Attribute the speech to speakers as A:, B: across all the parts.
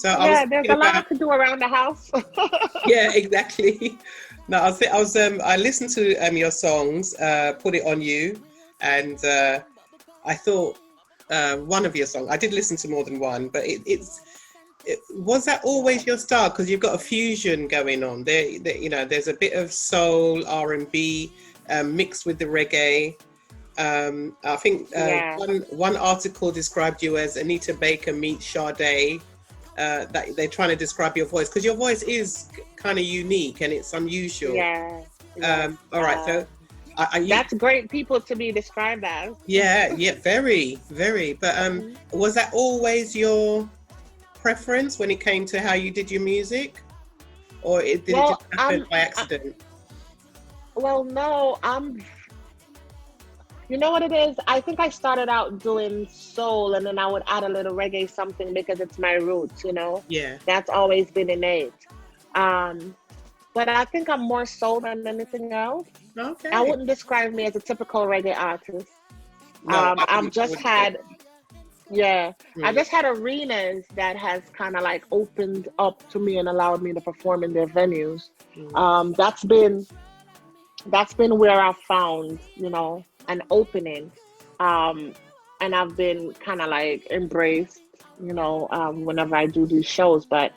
A: So I was
B: there's
A: thinking
B: a lot
A: about,
B: to do around the house.
A: yeah, exactly. No, I listened to your songs, Put It On You, and I thought one of your songs, I did listen to more than one, but was that always your style? Because you've got a fusion going on there, you know, there's a bit of soul, R&B mixed with the reggae. I think
B: Yeah.
A: one article described you as Anita Baker meets Sade. That they're trying to describe your voice, because your voice is kind of unique and it's unusual.
B: Yeah. Yes.
A: All right, so
B: That's great people to be described as.
A: yeah, very, very. But was that always your preference when it came to how you did your music, or did it just happen by accident?
B: Well, no, you know what it is? I think I started out doing soul and then I would add a little reggae something because it's my roots, you know?
A: Yeah.
B: That's always been innate. But I think I'm more soul than anything else.
A: Okay.
B: I wouldn't describe me as a typical reggae artist.
A: No,
B: I've just had, I just had arenas that has kind of like opened up to me and allowed me to perform in their venues. That's been where I've found, you know, an opening. And I've been kind of like embraced, you know, whenever I do these shows. But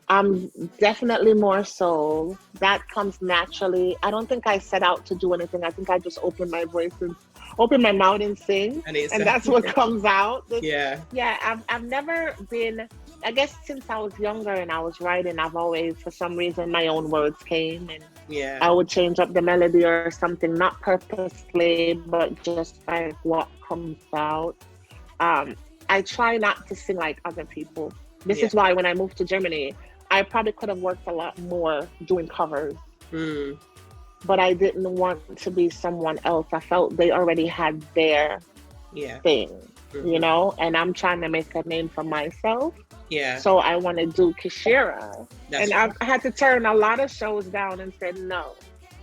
B: I'm definitely more soul. That comes naturally. I don't think I set out to do anything. I think I just open my voice and open my mouth and sing, and that's what comes out. I've never been, I guess since I was younger and I was writing, I've always, for some reason, my own words came and I would change up the melody or something, not purposely, but just like what comes out. I try not to sing like other people. This is why when I moved to Germany, I probably could have worked a lot more doing covers. But I didn't want to be someone else. I felt they already had their thing, you know, and I'm trying to make a name for myself. So I want to do Keishera. I had to turn a lot of shows down and said no.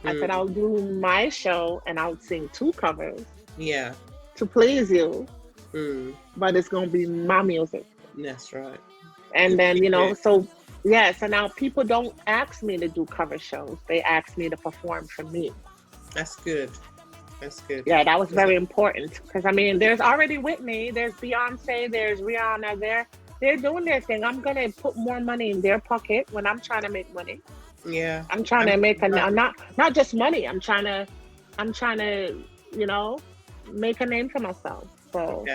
B: I said I'll do my show and I'll sing 2 covers. To please you. But it's gonna be my music.
A: That's right.
B: And then, you know, so now people don't ask me to do cover shows. They ask me to perform for me.
A: That's good. That's good.
B: Yeah, that was very important. Because, I mean, there's already Whitney, there's Beyonce, there's Rihanna, they're doing their thing. I'm going to put more money in their pocket when I'm trying to make money.
A: Yeah.
B: I'm trying to make not just money. I'm trying to, you know, make a name for myself. So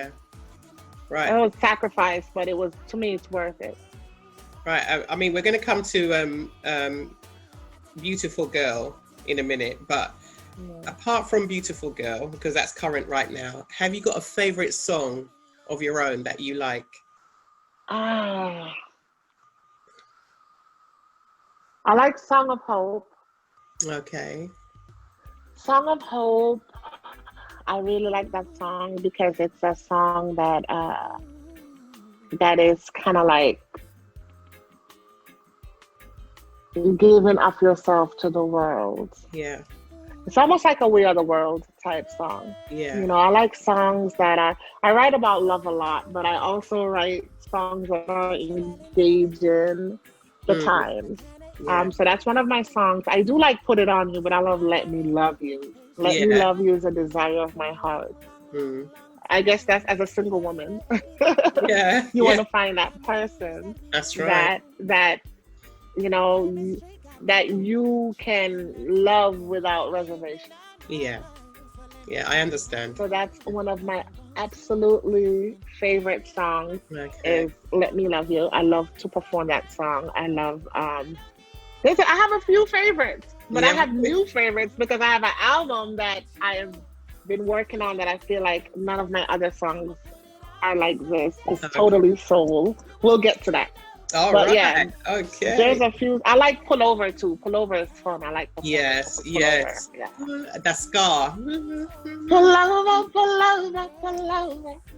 B: right. It was sacrifice, but it was, to me, it's worth it.
A: Right. I mean, we're going to come to Beautiful Girl in a minute, but apart from Beautiful Girl, because that's current right now, have you got a favorite song of your own that you like?
B: I like Song of Hope.
A: Okay.
B: Song of Hope. I really like that song because it's a song that is kind of like giving up yourself to the world.
A: Yeah.
B: It's almost like a We Are the World type song.
A: Yeah.
B: You know, I like songs that I write about love a lot, but I also write songs that are engaging the times. Yeah. So that's one of my songs. I do like Put It On You, but I love Let Me Love You. Let Me Love You is a desire of my heart. I guess that's as a single woman. You want to find that person.
A: That's right.
B: That you know, that you can love without reservation.
A: Yeah, I understand.
B: So that's one of my absolutely favorite songs. Is Let Me Love You. I love to perform that song. I love, I have a few favorites, but I have new favorites because I have an album that I have been working on that I feel like none of my other songs are like this. It's totally soul. We'll get to that.
A: All right. Yeah, okay.
B: There's a few. I like Pullover too. Pullover is fun. I like Pullover.
A: Yes. Yeah. That scar.
B: Pullover.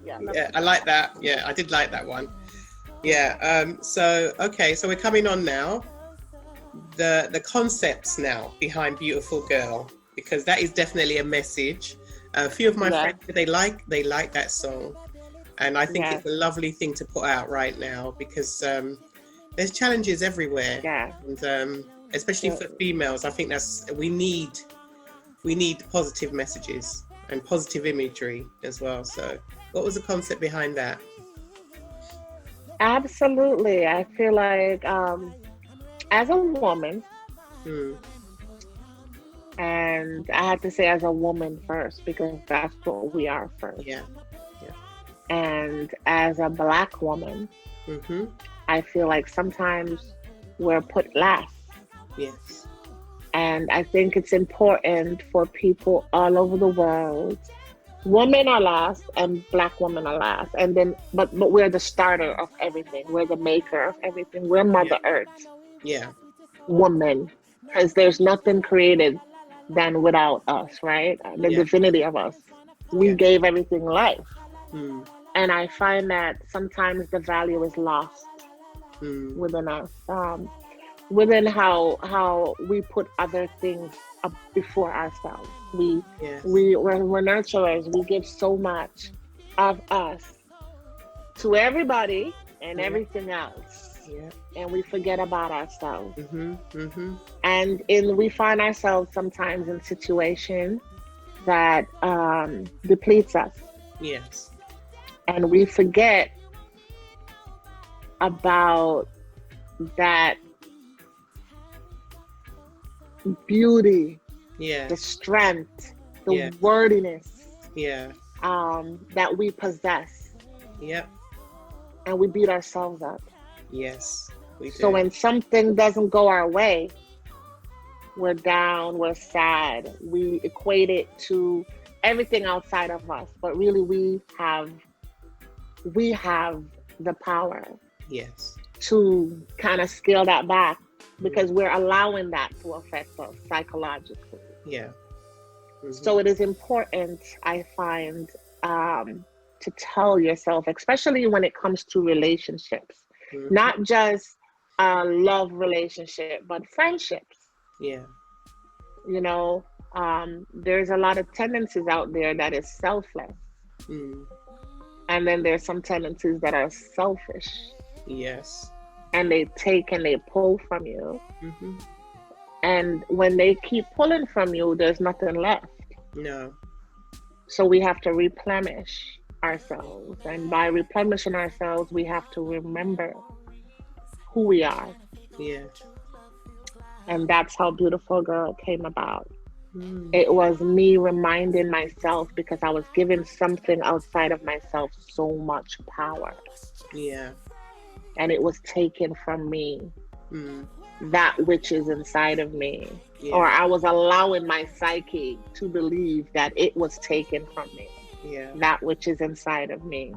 A: Yeah, I like that. Yeah, I did like that one. Yeah. So we're coming on now. The concepts now behind Beautiful Girl, because that is definitely a message. A few of my friends, they like that song. And I think it's a lovely thing to put out right now because there's challenges everywhere.
B: Yeah.
A: And especially for females, I think we need positive messages and positive imagery as well. So what was the concept behind that?
B: Absolutely. I feel like as a woman, and I have to say as a woman first, because that's what we are first.
A: Yeah.
B: And as a Black woman, I feel like sometimes we're put last.
A: Yes.
B: And I think it's important for people all over the world. Women are last and Black women are last. And then, but we're the starter of everything. We're the maker of everything. We're Mother Earth.
A: Yeah.
B: Woman. Because there's nothing created than without us, right? The divinity of us. We gave everything life. And I find that sometimes the value is lost within us. Within how we put other things up before ourselves. We're nurturers. We give so much of us to everybody and everything else.
A: Yeah.
B: And we forget about ourselves. And we find ourselves sometimes in situations that depletes us.
A: Yes.
B: And we forget about that beauty, the strength, the wordiness that we possess. And we beat ourselves up.
A: Yes, we do.
B: So when something doesn't go our way, we're down, we're sad, we equate it to everything outside of us. But really we have the power to kind of scale that back, because we're allowing that to affect us psychologically. So it is important, I find, to tell yourself, especially when it comes to relationships, not just a love relationship, but friendships. You know, there's a lot of tendencies out there that is selfless. And then there's some tendencies that are selfish. And they take and they pull from you. And when they keep pulling from you, there's nothing left.
A: No.
B: So we have to replenish ourselves. And by replenishing ourselves, we have to remember who we are. And that's how Beautiful Girl came about. It was me reminding myself, because I was giving something outside of myself so much power. And it was taken from me. That which is inside of me. Or I was allowing my psyche to believe that it was taken from me. That which is inside of me.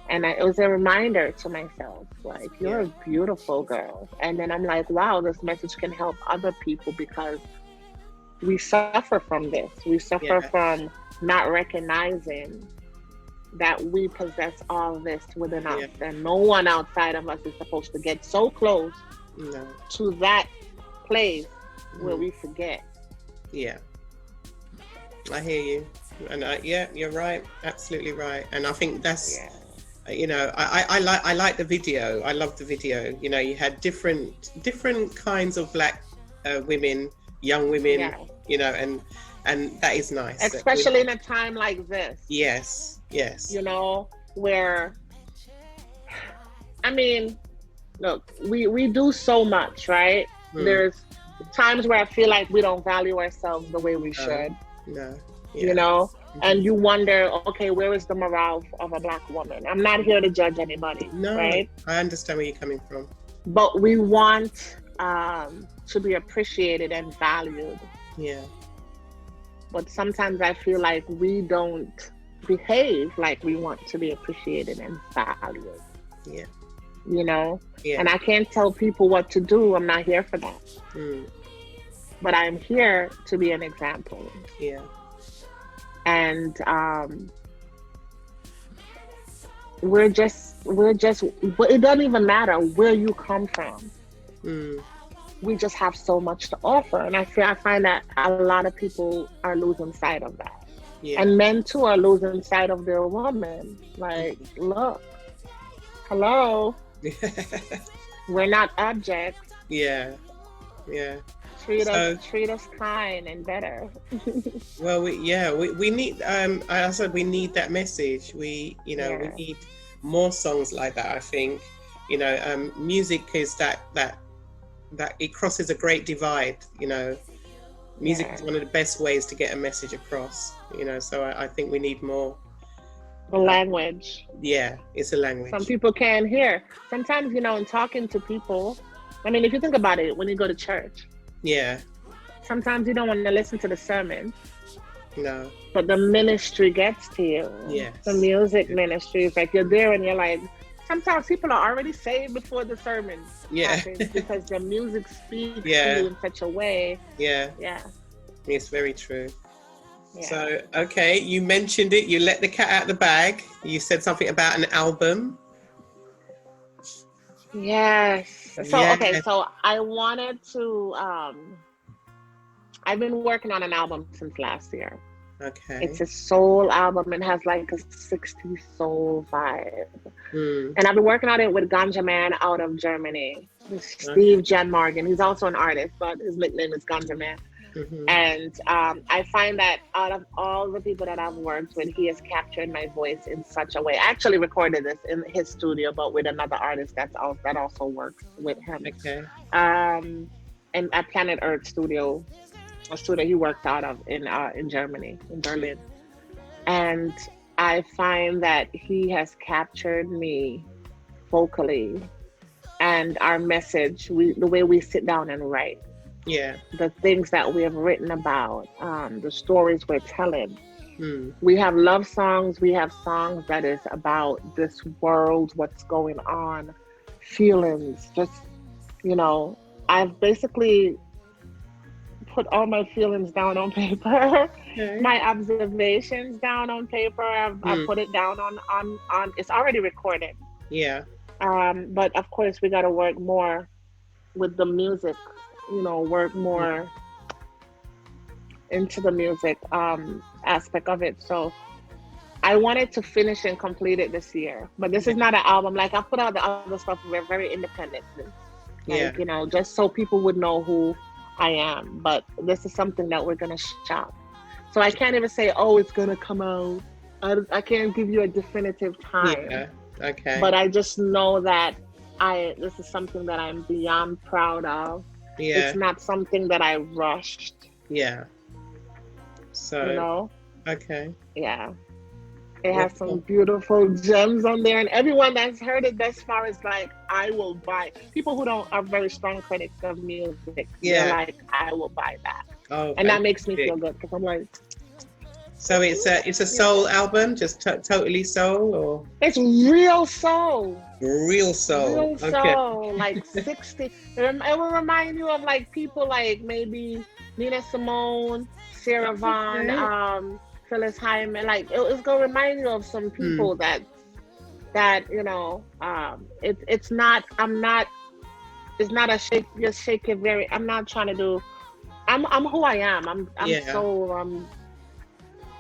B: And it was a reminder to myself, like, you're a beautiful girl. And then I'm like, wow, this message can help other people, because we suffer from this. We suffer from not recognizing that we possess all this within us. And no one outside of us is supposed to get so close to that place where we forget.
A: I hear you. And you're right. Absolutely right. And I think that's... You know, I like the video. I love the video. You know, you had different kinds of Black women, young women. You know, and that is nice.
B: Especially in a time like this.
A: Yes.
B: You know, where, I mean, look, we do so much, right? There's times where I feel like we don't value ourselves the way we should. You know, and you wonder, okay, where is the morale of a Black woman? I'm not here to judge anybody, right?
A: I understand where you're coming from.
B: But we want to be appreciated and valued. But sometimes I feel like we don't behave like we want to be appreciated and valued. You know? And I can't tell people what to do. I'm not here for that. But I'm here to be an example. And we're just it doesn't even matter where you come from. We just have so much to offer, and I find that a lot of people are losing sight of that. And men too are losing sight of their woman. Like, look, hello. We're not objects.
A: Yeah, yeah.
B: Treat
A: So,
B: us kind and better.
A: well, we need. I said we need that message. We
B: Yeah,
A: need more songs like that. I think, music is that it crosses a great divide. Music
B: yeah.
A: is one of the best ways to get a message across. So I think we need more.
B: The
A: Uh,
B: language.
A: yeah, it's a
B: Some
A: language.
B: people can't hear. Sometimes, in talking to people, I mean, if you think about it, when you go to church,
A: Yeah,
B: sometimes you don't want to listen to the sermon,
A: no,
B: but the ministry gets to you. The
A: yes,
B: music ministry is like you're there and you're like, sometimes people are already saved before the sermon
A: yeah,
B: happens because the music speaks to
A: yeah,
B: you in such a way.
A: yeah.
B: Yeah,
A: It's very true.
B: yeah.
A: So, okay, you mentioned it. You let the cat out of the bag. You said something about an album.
B: Yes. So,
A: Yeah.
B: okay, so I wanted to, I've been working on an album since last year.
A: Okay.
B: It's a soul album. It has like a 60s soul vibe.
A: Hmm.
B: And I've been working on it with Ganja Man out of Germany.
A: Okay.
B: Steve Jan Morgan. He's also an artist, but his nickname is Ganja Man.
A: Mm-hmm.
B: And I find that out of all the people that I've worked with, he has captured my voice in such a way. I actually recorded this in his studio, but with another artist that also works with him.
A: Okay.
B: And at Planet Earth Studio, a studio he worked out of in Germany, in Berlin. And I find that he has captured me vocally and our message, the way we sit down and write,
A: Yeah.
B: the things that we have written about, the stories we're telling.
A: Hmm.
B: We have love songs, we have songs that is about this world, what's going on, feelings, just, I've basically put all my feelings down on paper,
A: Okay.
B: my observations down on paper. I've
A: Hmm.
B: put it down on. It's already recorded.
A: Yeah.
B: But of course, we got to work more with the music. Work
A: Hmm.
B: more into the music aspect of it. So I wanted to finish and complete it this year. But this is not an album. Like I put out the other stuff. We're very independent.
A: Yeah.
B: Like just so people would know who I am. But this is something that we're gonna shop. So I can't even say, oh, it's gonna come out. I can't give you a definitive time.
A: Yeah. Okay.
B: But I just know that this is something that I'm beyond proud of.
A: Yeah.
B: It's not something that I rushed.
A: Yeah. So.
B: Okay.
A: Okay.
B: Yeah. It has some beautiful gems on there, and everyone that's heard it thus far is like, I will buy. People who don't are very strong critics of music,
A: Yeah.
B: they're like, I will buy that,
A: Oh,
B: and that makes me
A: fantastic.
B: feel good because I'm like,
A: So it's a soul album, just totally soul, or
B: it's real soul,
A: real soul?
B: real
A: Okay.
B: soul, like 60. It will remind you of like people like maybe Nina Simone, Sarah Vaughan,
A: Okay.
B: Phyllis Hyman. Like it's gonna remind you of some people that it's not. It's not a shake. Just shake it very. I'm not trying to do. I'm who I am. I'm
A: Yeah.
B: soul.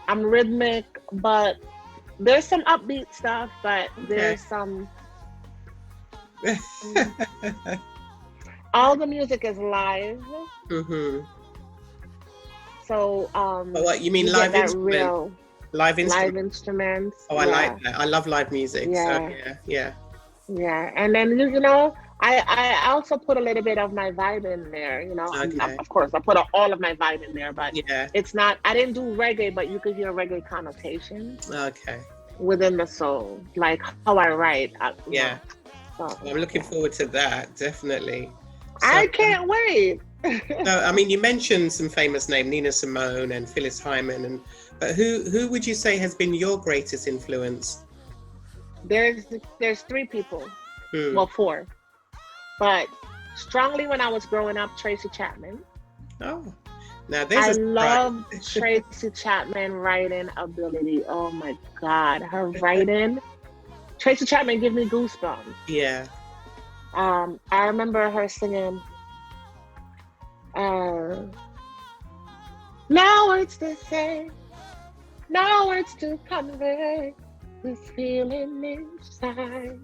B: I'm rhythmic, but there's some upbeat stuff. But there's some. All the music is live.
A: Mm-hmm.
B: So
A: But what you mean,
B: you
A: live
B: get that
A: instrument?
B: real
A: Live
B: live
A: instrument.
B: instruments.
A: Oh, I like that. I love live music.
B: Yeah.
A: So yeah.
B: Yeah, and then I also put a little bit of my vibe in there.
A: Okay.
B: Of course, I put all of my vibe in there, but
A: Yeah.
B: it's not. I didn't do reggae, but you could hear reggae connotations
A: Okay.
B: within the soul, like how I write.
A: Yeah.
B: So,
A: I'm looking forward to that, definitely.
B: I can't wait.
A: So, I mean, you mentioned some famous names, Nina Simone and Phyllis Hyman, but who would you say has been your greatest influence?
B: There's three people,
A: Hmm.
B: well, four, but strongly when I was growing up, Tracy Chapman.
A: Oh, now there's
B: I
A: a surprise.
B: love Tracy Chapman writing ability. Oh my God, her writing. Tracy Chapman give me goosebumps.
A: Yeah.
B: I remember her singing. No words to say, no words to convey this feeling inside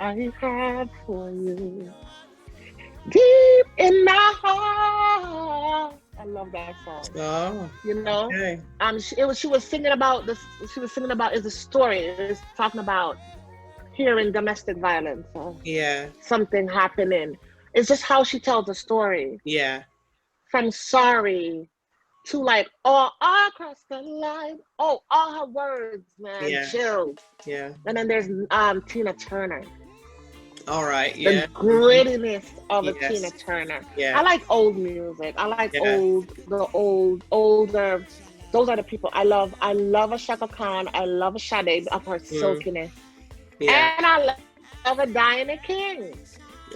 B: I have for you. Deep in my heart. I love that song.
A: Oh,
B: You know,
A: okay.
B: she was singing about this. She was singing about is a story. It's talking about hearing domestic violence or
A: Yeah,
B: something happening. It's just how she tells the story.
A: yeah,
B: From sorry to like all across the line. Oh, all her words, man,
A: yeah,
B: chilled.
A: yeah.
B: And then there's Tina Turner.
A: All right,
B: The
A: yeah. Mhm.
B: grittiness of a Tina
A: Yes,
B: Turner. I
A: yeah,
B: like old music. I like
A: yeah.
B: older. Those are the people I love. I love a Shaka Khan. I love a Sade of her
A: Mm,
B: silkiness.
A: yeah.
B: And I love a Diana King.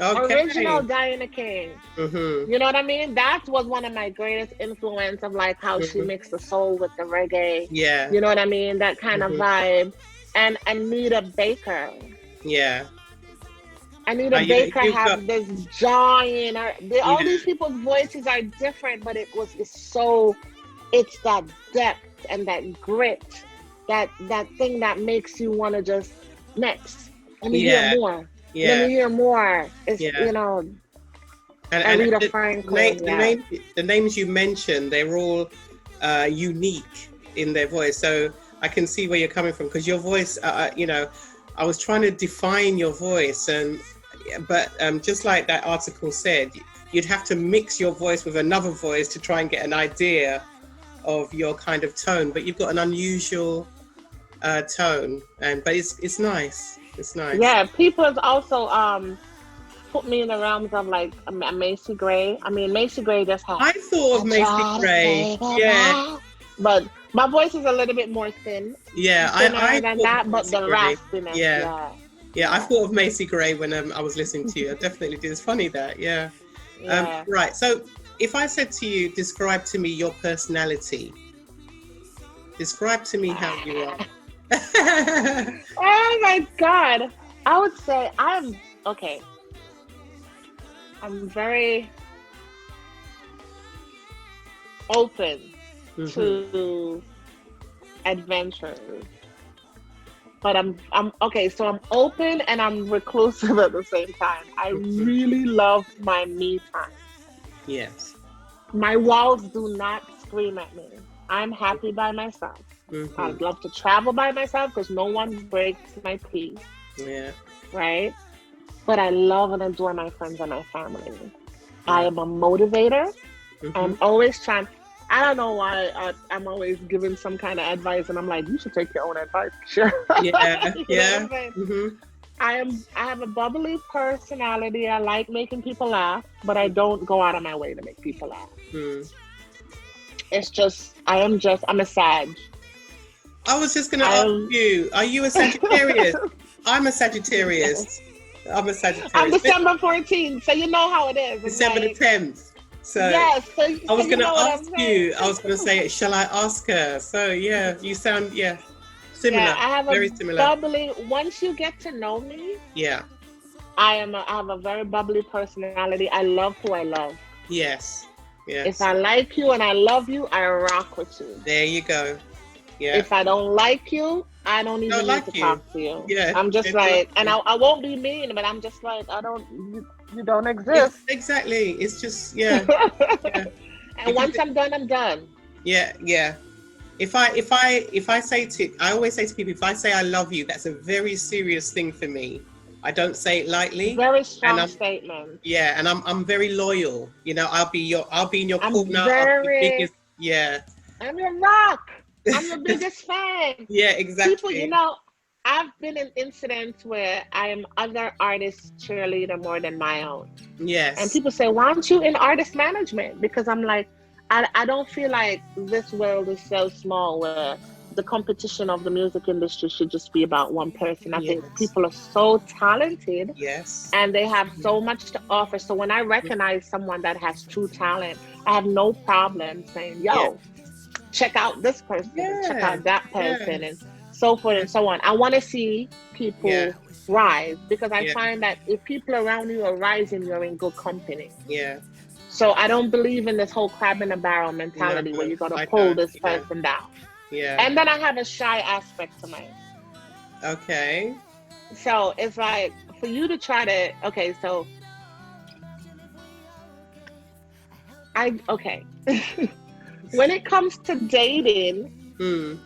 B: Original
A: Okay.
B: Diana King.
A: Mm-hmm.
B: You know what I mean? That was one of my greatest influence of like how she
A: Hmm.
B: mixed the soul with the reggae.
A: Yeah.
B: You know what I mean? That kind of
A: Hmm.
B: vibe. And Anita Baker.
A: Yeah.
B: Anita
A: You,
B: Baker
A: you've got,
B: have this joy in her. All
A: yeah,
B: these people's voices are different, but it's that depth and that grit, that thing that makes you want to just next. Let me hear
A: yeah,
B: more. Let
A: yeah,
B: me hear more. It's
A: yeah. And
B: Aretha
A: the, name,
B: Franklin, yeah.
A: the names you mentioned, they're all unique in their voice. So I can see where you're coming from because your voice, I was trying to define your voice, but just like that article said, you'd have to mix your voice with another voice to try and get an idea of your kind of tone. But you've got an unusual tone, but it's nice. It's nice.
B: Yeah, people have also put me in the realms of like a Macy Gray. I mean, Macy Gray just had
A: I thought of
B: I
A: Macy
B: try to
A: Gray.
B: say
A: Yeah,
B: goodbye. But my voice is a little bit more
A: yeah.
B: thinner
A: I
B: than
A: thought of
B: that, but
A: Macy
B: the
A: Gray.
B: raspiness,
A: Yeah,
B: yeah.
A: yeah. I
B: Yeah.
A: thought of Macy Gray when I was listening to you. I definitely did. It's funny that. Yeah.
B: Yeah.
A: Right. So if I said to you, describe to me your personality. Describe to me how you are.
B: Oh my God. I would say okay. I'm very open
A: Hmm.
B: to adventures. But I'm okay, so I'm open and I'm reclusive at the same time. I
A: Hmm.
B: really love my me time.
A: Yes.
B: My walls do not scream at me. I'm happy by myself.
A: Hmm.
B: I'd love to travel by myself because no one breaks my peace,
A: Yeah.
B: right? But I love and adore my friends and my family. I
A: Yeah.
B: am a motivator.
A: Hmm.
B: I'm always trying. I don't know why I'm always giving some kind of advice, and I'm like, you should take your own advice. Sure,
A: Yeah.
B: you know what
A: Yeah.
B: I'm saying?
A: Hmm.
B: I have a bubbly personality. I like making people laugh, but I don't go out of my way to make people laugh.
A: Mm.
B: It's just I'm a Sag.
A: I was just going to
B: I
A: ask
B: am.
A: you, are you a Sagittarius? I'm a
B: Yes.
A: Sagittarius. I'm a
B: I'm
A: Sagittarius.
B: December 14th, so you know how it is. It's
A: December the
B: like
A: 10th. So
B: yes,
A: I
B: so
A: was
B: you
A: going to
B: know what I'm
A: ask
B: saying.
A: you, I was going to say, shall I ask her? So yeah, you sound, yeah,
B: Yeah,
A: similar,
B: I have a
A: very similar.
B: bubbly. Once you get to know me,
A: Yeah.
B: I have a very bubbly personality. I love who I love.
A: Yes.
B: If
A: Yes.
B: I like you and I love you, I rock with you.
A: There you go. Yeah.
B: If I don't like you, I don't
A: Don't
B: even need to
A: like you.
B: talk to you.
A: Yeah.
B: I'm just
A: They don't like
B: like, and
A: you.
B: I won't be mean, but I'm just like, you don't exist.
A: Exactly. It's just, yeah. Yeah.
B: And
A: If you,
B: once I'm done, I'm done.
A: yeah. Yeah. If I say to, I always say to people, if I say I love you, that's a very serious thing for me. I don't say it lightly,
B: Very
A: and
B: strong statement.
A: I'm very loyal. I'll be in your
B: I'm
A: corner. I'll be the
B: very,
A: biggest. Yeah.
B: I'm your rock. I'm your biggest fan.
A: Yeah.
B: People,
A: Exactly.
B: I've been in incidents where I am other artists' cheerleader more than my own. And
A: Yes.
B: people say, why aren't you in artist management? Because I'm like, I don't feel like this world is so small where the competition of the music industry should just be about one person. I think
A: Yes.
B: people are so talented
A: Yes.
B: and they have so much to offer. So when I recognize someone that has true talent, I have no problem saying,
A: Yeah.
B: yo, check out this person and check
A: Yeah.
B: out that
A: Yeah.
B: person and so forth
A: Yeah.
B: and so on. I want to see
A: Yeah.
B: people rise because I
A: Yeah.
B: find that if people around you are rising, you're in good company.
A: Yeah.
B: So I don't believe in this whole crab in a barrel
A: No,
B: mentality where you got to
A: I
B: pull
A: don't.
B: this
A: Yeah.
B: person down.
A: Yeah.
B: And then I have a shy aspect to mine.
A: Okay.
B: So it's like for you to try to, okay, so Okay. When it comes to dating,
A: Mm.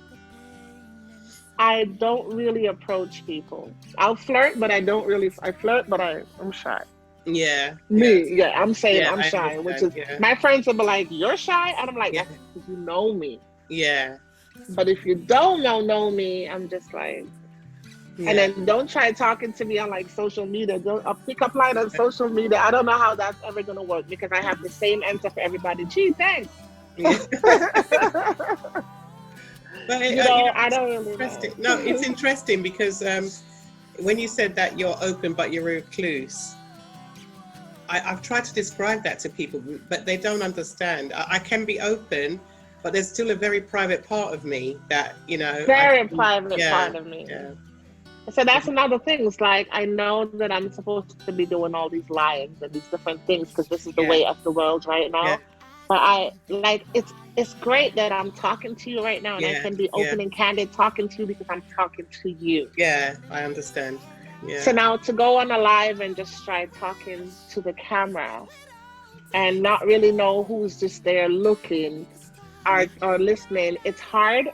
B: I don't really approach people. I'll flirt, but I don't really. I flirt, but I'm shy.
A: Yeah, yeah,
B: Me, yeah, I'm saying
A: yeah.
B: I'm
A: I
B: shy, which
A: understand.
B: is
A: Yeah,
B: my friends will be like, "You're shy," and I'm like,
A: yeah,
B: "That's because you know me."
A: yeah,
B: But if you don't know me, I'm just like, and
A: yeah.
B: then don't try talking to me on like social media. Don't a pickup line on social media. I don't know how that's ever gonna work because I have the same answer for everybody. Gee, thanks.
A: Yeah. But
B: I
A: it's
B: don't really
A: interesting. No, it's
B: know.
A: interesting because when you said that you're open but you're recluse, I've tried to describe that to people, but they don't understand. I can be open, but there's still a very private part of me that
B: Very private
A: yeah,
B: part of me.
A: yeah,
B: So that's another thing. It's like I know that I'm supposed to be doing all these lives and these different things because this is the
A: yeah,
B: way of the world right
A: yeah,
B: now. But I like it's great that I'm talking to you right now and I
A: yeah,
B: can be
A: yeah,
B: open and candid talking to you because I'm talking to you.
A: yeah. I understand.
B: So
A: Yeah,
B: now to go on a live and just try talking to the camera and not really know who's just there looking
A: yeah.
B: or listening, it's hard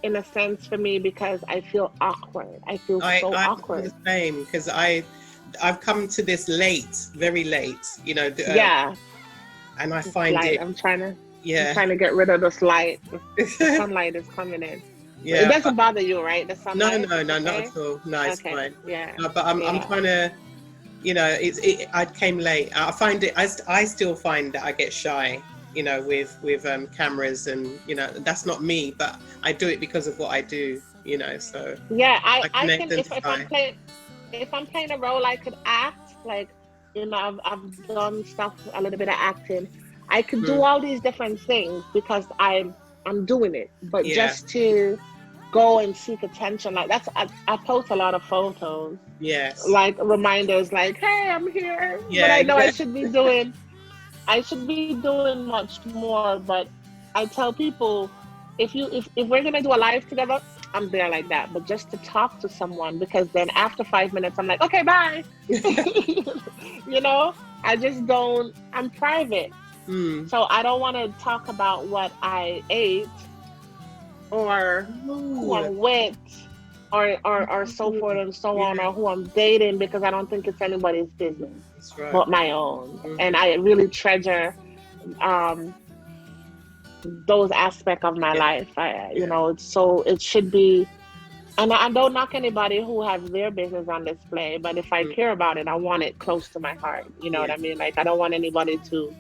B: in a sense for me because I feel awkward. I feel so
A: I feel the
B: awkward.
A: same because I've come to this late, very late,
B: Yeah,
A: and I
B: it's
A: find
B: light.
A: it,
B: I'm
A: yeah,
B: trying to get rid of this light. The sunlight is coming in. But it
A: yeah.
B: doesn't bother you, right? The
A: No,
B: sunlight,
A: no,
B: it's
A: no, not
B: okay.
A: at all. No, it's
B: Okay.
A: fine.
B: Yeah.
A: No, but I'm
B: Yeah.
A: trying to, I came late. I find it. I still find that I get shy, with cameras, and that's not me, but I do it because of what I do, so
B: Yeah.
A: I
B: I
A: can
B: can
A: identify.
B: if I'm playing a role, I could act like I've done stuff a little bit of acting. I could do
A: Mm,
B: all these different things because I'm doing it. But
A: yeah.
B: just to go and seek attention, like I post a lot of photos
A: Yes.
B: like reminders like, hey, I'm here. But
A: Yeah.
B: I know
A: Exactly.
B: I should be doing much more. But I tell people if we're gonna do a live together, I'm there like that. But just to talk to someone because then after 5 minutes I'm like, okay, bye. you know, I just don't I'm private.
A: Mm.
B: So I don't want to talk about what I ate or who
A: Ooh,
B: I'm with or so forth and so
A: yeah,
B: on or who I'm dating because I don't think it's anybody's business
A: that's right.
B: but my own. And
A: Hmm.
B: I really treasure um, those aspects of my
A: Yeah,
B: life.
A: yeah.
B: It's so it should be. And I don't knock anybody who has their business on display, but if I
A: Mm,
B: care about it, I want it close to my heart. You know what
A: yeah,
B: I mean? Like I don't want anybody to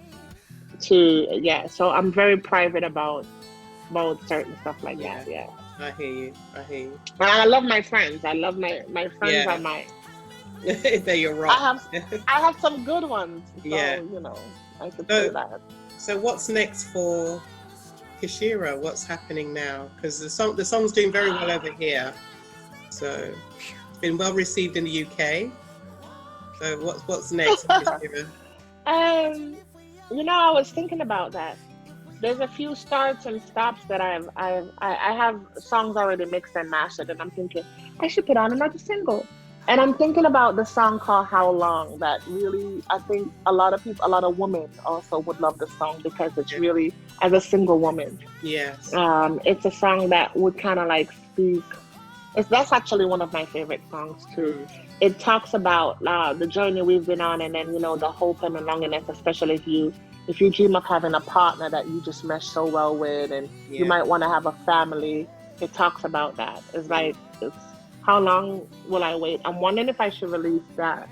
B: yeah. So I'm very private about certain stuff like that.
A: yeah.
B: Yeah.
A: I hear you. I hear you.
B: And I love my friends. I love my friends are
A: Yeah.
B: my
A: They're your
B: I
A: rock.
B: have I have some good ones.
A: Yeah.
B: So, I could say
A: So,
B: that.
A: so what's next for Keishera? What's happening now? Because the song's doing very well over here. So it's been well received in the UK. So what's next for Keishera?
B: um, I was thinking about that. There's a few starts and stops that I have songs already mixed and mastered, and I'm thinking I should put on another single. And I'm thinking about the song called "How Long" that really I think a lot of people, a lot of women also would love the song because it's
A: Yeah.
B: really as a single woman.
A: Yes.
B: It's a song that would kind of like speak. That's actually one of my favorite songs too.
A: Mm,
B: It talks about the journey we've been on, and then the hope and the longingness, especially if you dream of having a partner that you just mesh so well with, and you
A: yeah.
B: might want to have a family. It talks about that. It's
A: Mm,
B: like it's how long will I wait? I'm wondering if I should release that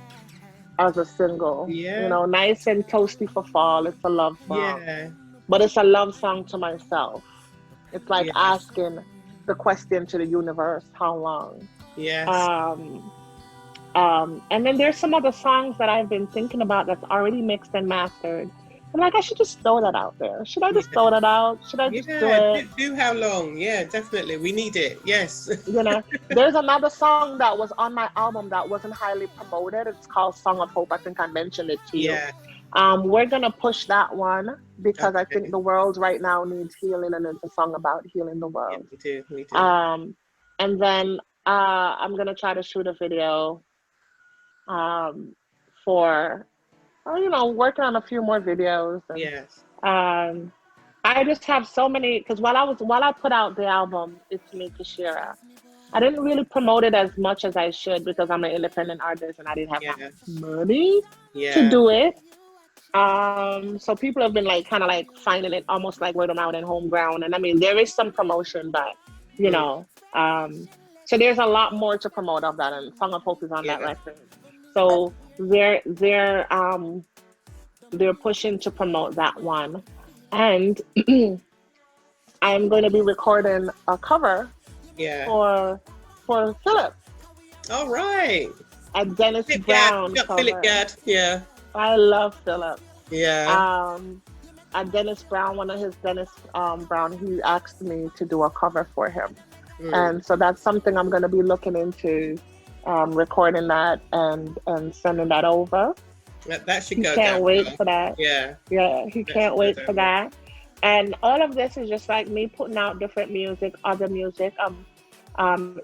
B: as a single.
A: yeah.
B: Nice and toasty for fall. It's a love song,
A: Yeah.
B: but it's a love song to myself. It's like
A: Yeah.
B: asking the question to the universe, how long?
A: Yes.
B: Um, and then there's some other songs that I've been thinking about that's already mixed and mastered. I'm like, I should just throw that out there. Should I just
A: Yeah.
B: throw that out? Should I just do
A: Yeah.
B: it?
A: Do how long? Yeah, definitely. We need it. Yes.
B: You know, there's another song that was on my album that wasn't highly promoted. It's called Song of Hope. I think I mentioned it to you.
A: Yeah.
B: We're gonna push that one because I think
A: Okay.
B: the world right now needs healing, and it's a song about healing the
A: Yeah,
B: world.
A: we do. We do.
B: Um, and then I'm gonna try to shoot a video um, for working on a few more videos and
A: Yes.
B: I just have so many, because while I put out the album, It's Me, Keishera, I didn't really promote it as much as I should because I'm an independent artist and I didn't have that
A: Yeah.
B: money to
A: Yeah.
B: do it. So people have been like kind of like finding it almost like word of mouth and home ground. And I mean, there is some promotion, but you
A: Mm.
B: know, so there's a lot more to promote of that, and Song of Hope is on that
A: Yeah.
B: record. So they're pushing to promote that one, and I'm going to be recording a cover
A: Yeah.
B: for Philip,
A: All right.
B: a Dennis
A: Philip Gad.
B: Brown
A: Yep, Philip
B: cover.
A: Gad. Yeah.
B: I love Philip.
A: Yeah.
B: A Dennis Brown, one of his Dennis Brown, he asked me to do a cover for him,
A: Mm.
B: and so that's something I'm going to be looking into, recording that and sending that over.
A: That should
B: He
A: go
B: can't
A: down
B: wait
A: well.
B: for that.
A: Yeah.
B: Yeah, he
A: That
B: can't
A: should go
B: wait
A: down
B: for
A: well.
B: that. And all of this is just like me putting out different music, other music.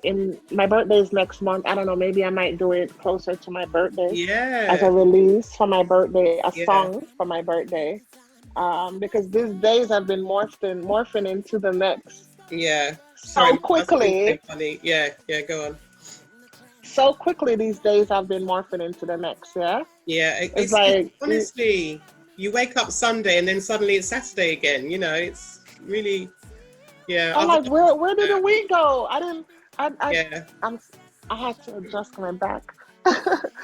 B: In my birthday is next month. I don't know, maybe I might do it closer to my birthday as
A: Yeah.
B: a release for my birthday, a
A: Yeah.
B: song for my birthday. Because these days have been morphing into the next
A: Yeah. Sorry,
B: so
A: my screen's
B: quickly.
A: going funny. Yeah. Yeah. Go on.
B: So quickly these days have been morphing into the next. Yeah,
A: Yeah.
B: it's
A: It's
B: like
A: honestly, you wake up Sunday and then suddenly it's Saturday again. You know, it's really, yeah.
B: I'm like, where did the week go? I didn't.
A: Yeah.
B: I'm. I had to adjust my back.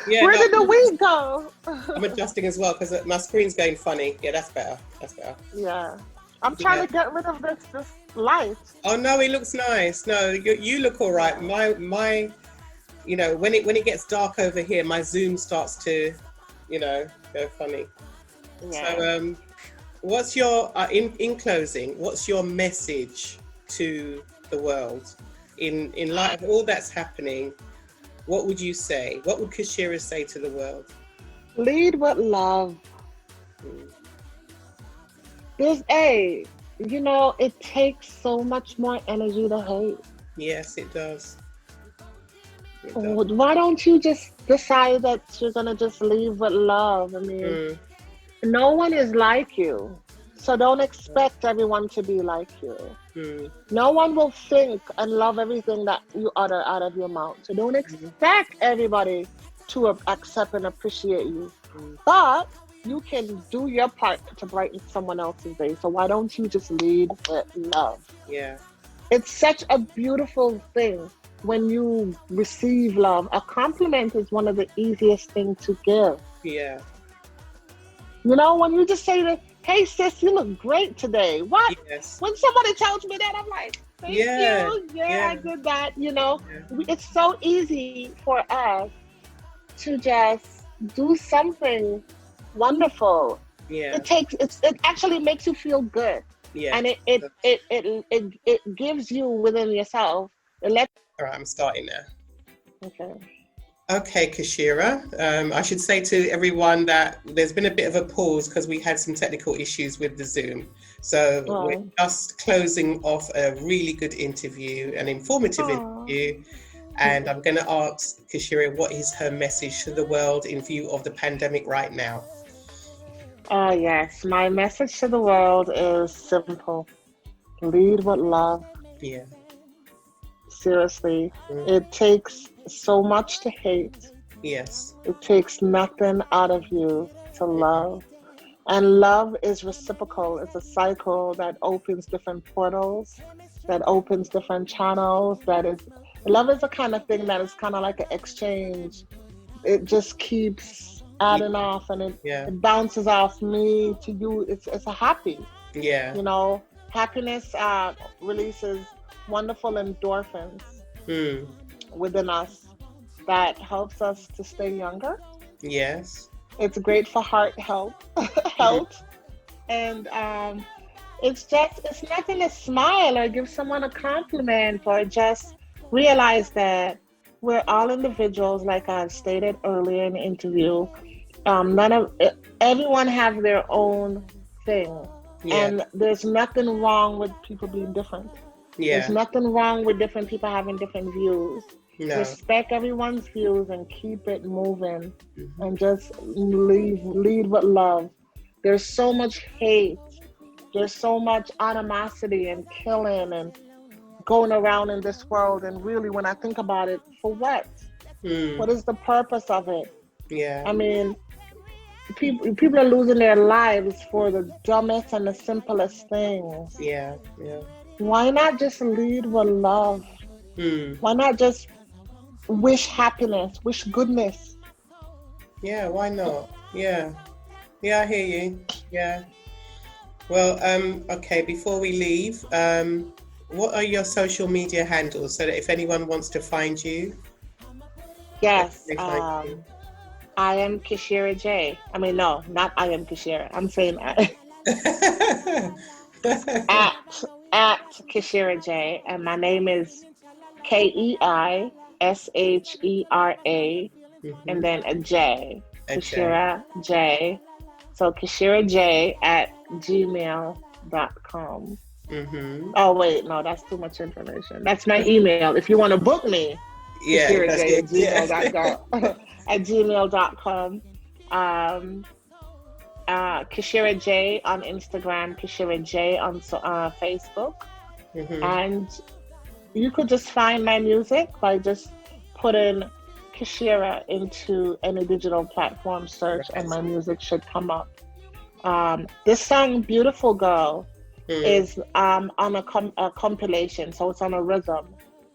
A: Yeah.
B: Where
A: No,
B: did the week go?
A: I'm adjusting as well because my screen's going funny. Yeah, that's better. That's better.
B: Yeah, I'm
A: Yeah.
B: trying to get rid of this light.
A: Oh no, it looks nice. No, you look all right. My, you know, when it gets dark over here, my Zoom starts to, you know, go funny.
B: Yeah.
A: So, what's your in closing? What's your message to the world in light of all that's happening? What would you say? What would Keishera say to the world?
B: Lead with love.
A: Mm.
B: It takes so much more energy to hate.
A: Yes, it does. It does.
B: Why don't you just decide that you're gonna just leave with love? I mean,
A: Mm.
B: no one is like you, so don't expect everyone to be like you.
A: Mm.
B: No one will think and love everything that you utter out of your mouth. So don't expect everybody to accept and appreciate you.
A: Mm.
B: But you can do your part to brighten someone else's day. So why don't you just lead with love?
A: Yeah.
B: It's such a beautiful thing when you receive love. A compliment is one of the easiest things to give.
A: Yeah.
B: You know, when you just say that, hey sis, you look great today. What?
A: Yes.
B: When somebody tells me that, I'm like, thank
A: Yeah.
B: you. Yeah,
A: Yeah.
B: I did that. You know,
A: Yeah.
B: it's so easy for us to just do something wonderful.
A: Yeah.
B: It actually makes you feel good.
A: Yeah.
B: And it gives you within yourself. It lets.
A: All right, I'm starting now.
B: Okay.
A: Okay, Keishera. I should say to everyone that there's been a bit of a pause because we had some technical issues with the Zoom. So we're just closing off a really good interview, an informative interview. And I'm going to ask Keishera, what is her message to the world in view of the pandemic right now?
B: Oh, yes. My message to the world is simple. Lead with love.
A: Yeah.
B: Seriously. It takes so much to hate.
A: Yes.
B: It takes nothing out of you to love. And love is reciprocal. It's a cycle that opens different portals, that opens different channels. Love is a kind of thing that is kind of like an exchange. It just keeps adding off, and it bounces off me to you. It's a happy.
A: Yeah.
B: You know, happiness releases wonderful endorphins within us that helps us to stay younger.
A: Yes.
B: It's great for heart health. And it's nothing to smile or give someone a compliment or just realize that we're all individuals, like I stated earlier in the interview. Everyone have their own thing. Yeah. And there's nothing wrong with people being different. Yeah. There's nothing wrong with different people having different views. No. Respect everyone's views and keep it moving, and just lead with love. There's so much hate There's so much animosity and killing and going around in this world. And really, when I think about it, for what? What is the purpose of it?
A: Yeah.
B: I mean, people are losing their lives for the dumbest and the simplest things.
A: Yeah. Yeah.
B: Why not just lead with love? Why not just wish happiness, wish goodness?
A: Yeah, why not? Yeah. Yeah, I hear you. Yeah. Well, okay, before we leave, what are your social media handles so that if anyone wants to find you, where can
B: Yes,
A: they find you?
B: I am Keishera J. I mean, no, not I am Keishera. I'm saying at Keishera J, and my name is Keishera, and then a J,
A: Okay.
B: Keishera J. So Keishera J at gmail.com. Oh wait, no, that's too much information. That's my email. If you want to book me,
A: Yeah,
B: Keishera
A: that's
B: J at
A: good. Yeah.
B: gmail.com at gmail.com. Keishera J on Instagram, Keishera J on Facebook, and you could just find my music by just putting Keishera into any digital platform search, and
A: Right.
B: my music should come up. This song, "Beautiful Girl," is on a compilation, so it's on a rhythm,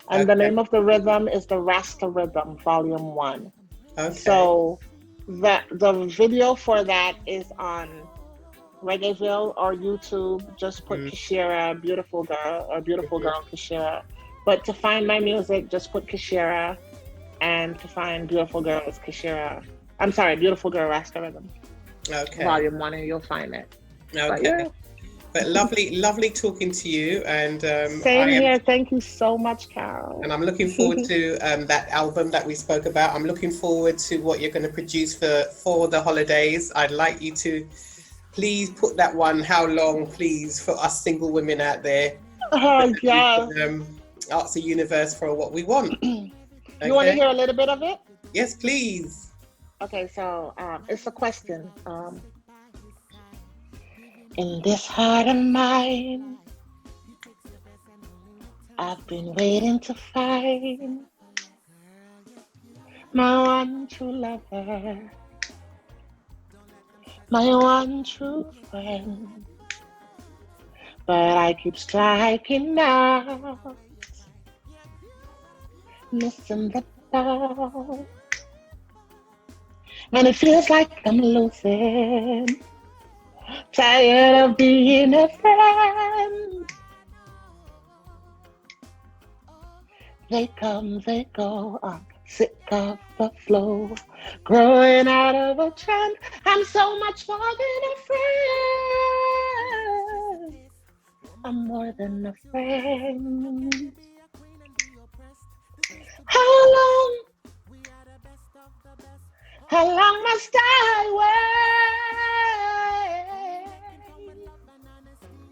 B: and the
A: Okay.
B: name of the rhythm is the Rasta Rhythm, Volume 1.
A: Okay.
B: So the video for that is on Reggaeville or YouTube. Just put Keishera "Beautiful Girl" or "Beautiful Girl Keishera." But to find my music, just put Keishera, and to find "Beautiful Girl" is Keishera. I'm sorry, "Beautiful Girl" Rasta Rhythm,
A: Okay.
B: Volume 1, and you'll find it. But
A: Okay.
B: yeah.
A: But lovely talking to you, and
B: Same here. Thank you so much, Carol.
A: I'm looking forward to that album that we spoke about. I'm looking forward to what you're going to produce for the holidays. I'd like you to please put that one, "How Long," please, for us single women out there.
B: Oh,
A: We
B: yeah.
A: can ask the universe for what we want.
B: You want to
A: Okay.
B: hear a little bit of it?
A: Yes, please.
B: Okay, so it's a question. In this heart of mine, I've been waiting to find my one true lover, my one true friend. But I keep striking out, missing the ball. And it feels like I'm losing, tired of being a friend. They come, they go, I'm sick of the flow, growing out of a trend. I'm so much more than a friend. I'm more than a friend. How long? How long must I wait?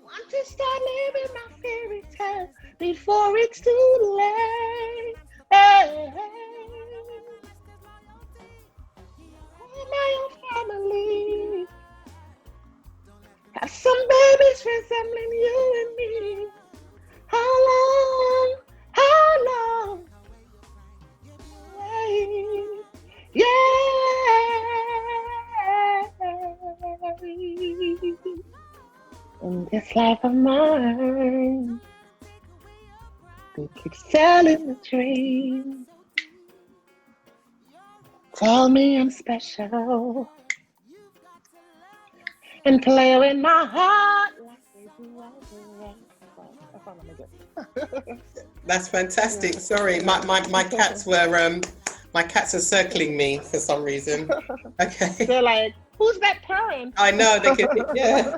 B: Want to start living my fairy tale before it's too late. Hey, my own family. Have some babies resembling you and me. How long? How long? Wait. Yeah. In this life of mine, they keep selling the dream. Tell me I'm special and play with my heart like they do all the rest. That's all I'm gonna get.
A: That's fantastic. Sorry, my cats were my cats are circling me for some reason. Okay.
B: They're like, who's that purring?
A: I know they can. Yeah,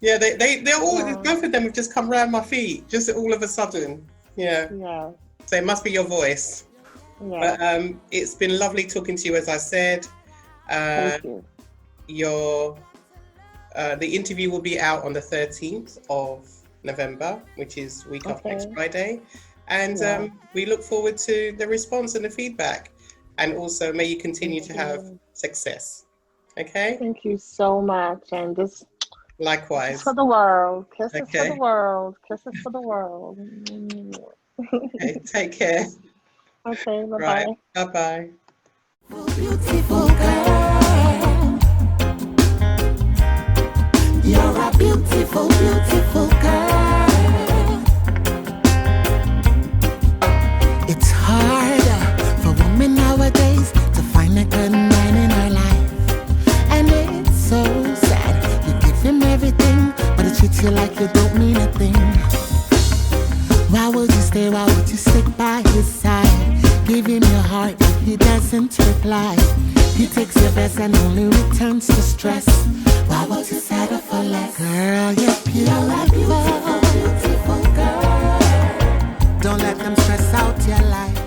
A: yeah. They're all. Both of them have just come round my feet, just all of a sudden. Yeah.
B: Yeah.
A: So it must be your voice.
B: Yeah.
A: But it's been lovely talking to you, as I said.
B: Thank you.
A: The interview will be out on the 13th of November, which is week after next Friday. And we look forward to the response and the feedback. And also, may you continue to have success. Okay?
B: Thank you so much. And just Kisses
A: Likewise.
B: for the world. Kisses for the
A: Okay.
B: world. Kisses for the world.
A: Okay. Take care.
B: Okay, bye
A: Right.
B: bye.
A: Bye bye.
C: Beautiful girl, you're a beautiful, beautiful girl. It's hard for women nowadays to find a good man in her life, and it's so sad. You give him everything, but he treats you like you don't mean a thing. Why would you stay? Why would you stick by his side? Give him your heart, but he doesn't reply. He takes your best and only returns to stress. Why would you settle for less? Girl, you're beautiful, beautiful girl. Don't let them stress out your life.